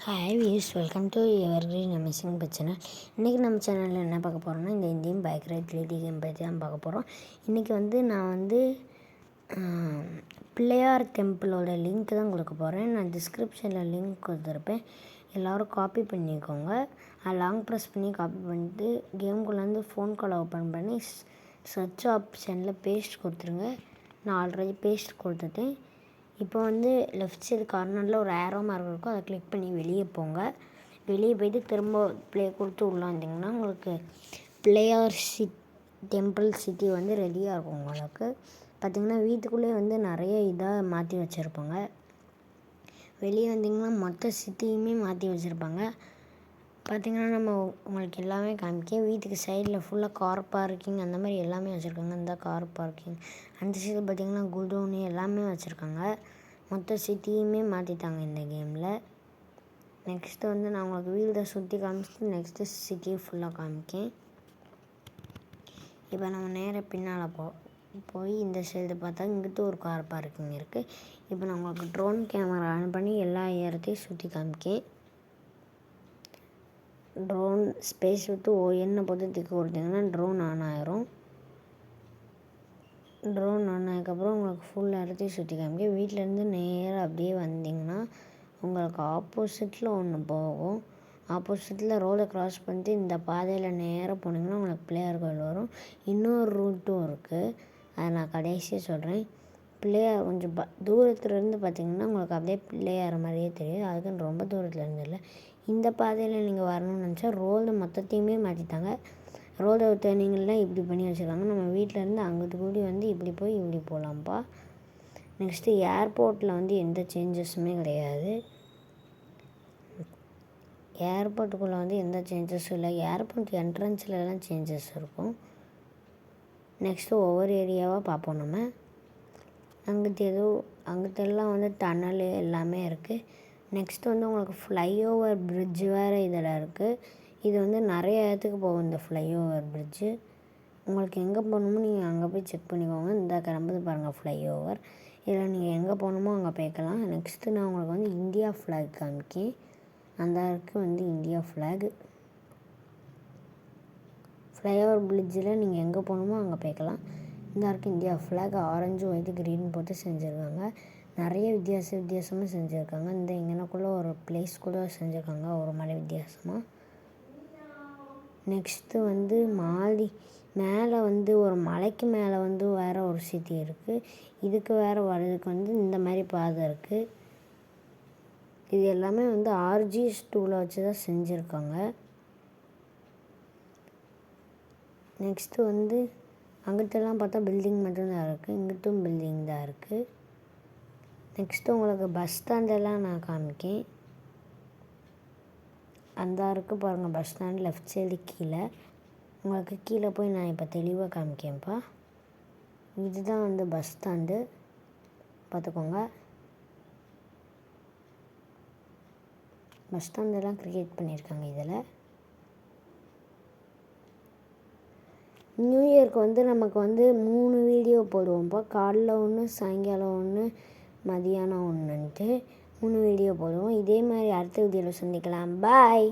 Hi views, welcome to evergreen amazing channel. இன்றைக்கி நம்ம சேனலில் என்ன பார்க்க போகிறோம்னா, இந்த Indian bike ride 3D game பற்றி தான் பார்க்க போகிறோம். இன்றைக்கி நான் பிள்ளையார் டெம்பிளோட லிங்க் தான் கொடுக்க போகிறேன். நான் டிஸ்கிரிப்ஷனில் லிங்க் கொடுத்துருப்பேன், எல்லோரும் காப்பி பண்ணிக்கோங்க. லாங் ப்ரெஸ் பண்ணி காப்பி பண்ணிட்டு கேமுக்குள்ளேருந்து ஃபோன் கால் ஓப்பன் பண்ணி சர்ச் ஆப்ஷனில் பேஸ்ட் கொடுத்துருங்க. நான் ஆல்ரெடி பேஸ்ட் கொடுத்துட்டேன். இப்போ லெஃப்ட் சைடு கார்னரில் ஒரு ஏரோ மார்க் இருக்கும், அதை கிளிக் பண்ணி வெளியே போங்க. வெளியே போய்ட்டு திரும்ப ப்ளே கொடுத்து உள்ளே வந்தீங்கன்னா உங்களுக்கு பிள்ளையார் டெம்பிள் சிட்டி ரெடியாக இருக்கும். உங்களுக்கு பார்த்திங்கன்னா வீட்டுக்குள்ளேயே நிறைய இதாக மாற்றி வச்சுருப்பாங்க. வெளியே வந்திங்கன்னா மொத்த சிட்டியுமே மாற்றி வச்சுருப்பாங்க. பார்த்திங்கன்னா நம்ம உங்களுக்கு எல்லாமே காமிக்க வீட்டுக்கு சைடில் ஃபுல்லாக கார் பார்க்கிங் அந்த மாதிரி எல்லாமே வச்சுருக்காங்க. இந்த கார் பார்க்கிங் அந்த சைடு பார்த்திங்கன்னா குடோனு எல்லாமே வச்சுருக்காங்க. மொத்த சிட்டியுமே மாற்றிட்டாங்க இந்த கேமில். நெக்ஸ்ட்டு நான் உங்களுக்கு வீடை சுற்றி காமிச்சிட்டு நெக்ஸ்ட்டு சிட்டியை ஃபுல்லாக காமிக்கேன். இப்போ நம்ம நேராக பின்னால் போய் இந்த சைடு பார்த்தா இங்கிட்ட ஒரு கார் பார்க்கிங் இருக்குது. இப்போ நான் உங்களுக்கு ட்ரோன் கேமரா ஆன் பண்ணி எல்லா இடத்தையும் சுற்றி காமிக்கேன். ட்ரோன் ஸ்பேஸ் விட்டு என்ன பொறுத்து திக்கு கொடுத்தீங்கன்னா ட்ரோன் ஆன் ஆயிரும். ட்ரோன் ஆன் ஆனதுக்கப்புறம் உங்களுக்கு ஃபுல் இடத்தையும் சுற்றி காமிக்க. வீட்டிலேருந்து நேராக அப்படியே வந்தீங்கன்னா உங்களுக்கு ஆப்போசிட்டில் ஒன்று போகும். ஆப்போசிட்டில் ரோடை க்ராஸ் பண்ணிட்டு இந்த பாதையில் நேராக போனீங்கன்னா உங்களுக்கு பிள்ளையார் கோயில் வரும். இன்னொரு ரூட்டும் இருக்குது, அதை நான் கடைசியாக சொல்கிறேன். பிள்ளையார் கொஞ்சம் தூரத்துலேருந்து பார்த்திங்கன்னா உங்களுக்கு அப்படியே பிள்ளையார் மாதிரியே தெரியும். அதுக்குன்னு ரொம்ப தூரத்துலேருந்து இல்லை. இந்த பாதையில் நீங்கள் வரணும்னு நினச்சா ரோடு மொத்தத்தையுமே மாற்றிட்டாங்க. ரோடை டர்னிங்கெல்லாம் இப்படி பண்ணி வச்சுருக்காங்க. நம்ம வீட்டிலேருந்து அங்கிட்டு கூடி இப்படி போய் இப்படி போகலாம்ப்பா. நெக்ஸ்ட்டு ஏர்போர்ட்டில் எந்த சேஞ்சஸுமே கிடையாது. ஏர்போர்ட்டுக்குள்ளே எந்த சேஞ்சஸும் இல்லை. ஏர்போர்ட் என்ட்ரன்ஸ்லலாம் சேஞ்சஸ் இருக்கும். நெக்ஸ்ட்டு ஒவ்வொரு ஏரியாவாக பார்ப்போம். நம்ம அங்கிட்டெல்லாம் டனல் எல்லாமே இருக்குது. நெக்ஸ்ட்டு உங்களுக்கு ஃப்ளைஓவர் பிரிட்ஜ் வேறு இதில் இருக்குது. இது நிறைய இடத்துக்கு போகும் இந்த ஃப்ளைஓவர் பிரிட்ஜு. உங்களுக்கு எங்கே போகணுமோ நீங்கள் அங்கே போய் செக் பண்ணிக்கோங்க. இந்த கிளம்புது பாருங்கள் ஃப்ளைஓவர். இதில் நீங்கள் எங்கே போகணுமோ அங்கே போய்க்கலாம். நெக்ஸ்ட்டு நான் உங்களுக்கு இந்தியா ஃப்ளாக் காமிக்கேன். அந்த இருக்குது இந்தியா ஃப்ளாக். ஃப்ளைஓவர் பிரிட்ஜில் நீங்கள் எங்கே போகணுமோ அங்கே போய்க்கலாம். இந்த இருக்குது India flag. Orange white green போட்டு செஞ்சுருக்காங்க. நிறைய வித்தியாசமாக செஞ்சுருக்காங்க. இந்த இங்கனக்குள்ளே ஒரு பிளேஸ் கூட செஞ்சுருக்காங்க ஒரு மாதிரி வித்தியாசமாக. நெக்ஸ்ட்டு மாலி மேலே ஒரு மலைக்கு மேலே வேறு ஒரு சிட்டி இருக்குது. இதுக்கு வேறு வர்றதுக்கு இந்த மாதிரி பாதை இருக்குது. இது எல்லாமே RGS2 வச்சு தான் செஞ்சுருக்காங்க. நெக்ஸ்ட்டு அங்கிட்டெல்லாம் பார்த்தா பில்டிங் மட்டும்தான் இருக்குது. இங்கிட்டும் பில்டிங் தான் இருக்குது. நெக்ஸ்ட்டு உங்களுக்கு பஸ் ஸ்டாண்டெல்லாம் நான் காமிக்கேன். அந்த இருக்குது பாருங்கள் பஸ் ஸ்டாண்ட் லெஃப்ட் சைடு கீழே. உங்களுக்கு கீழே போய் நான் இப்போ தெளிவாக காமிக்கேன்ப்பா. இதுதான் பஸ் ஸ்டாண்டு பார்த்துக்கோங்க. பஸ் ஸ்டாண்டெல்லாம் க்ரியேட் பண்ணியிருக்காங்க இதில். நியூ இயர்க்கு நமக்கு 3 வீடியோ போடுவோம்ப்பா. காலைல ஒன்று, சாயங்காலம் ஒன்று, மதியானம் ஒன்றுன்ட்டு 3 வீடியோ போடுவோம். இதே மாதிரி அடுத்த வீடியோவில் சந்திக்கலாம். பாய்.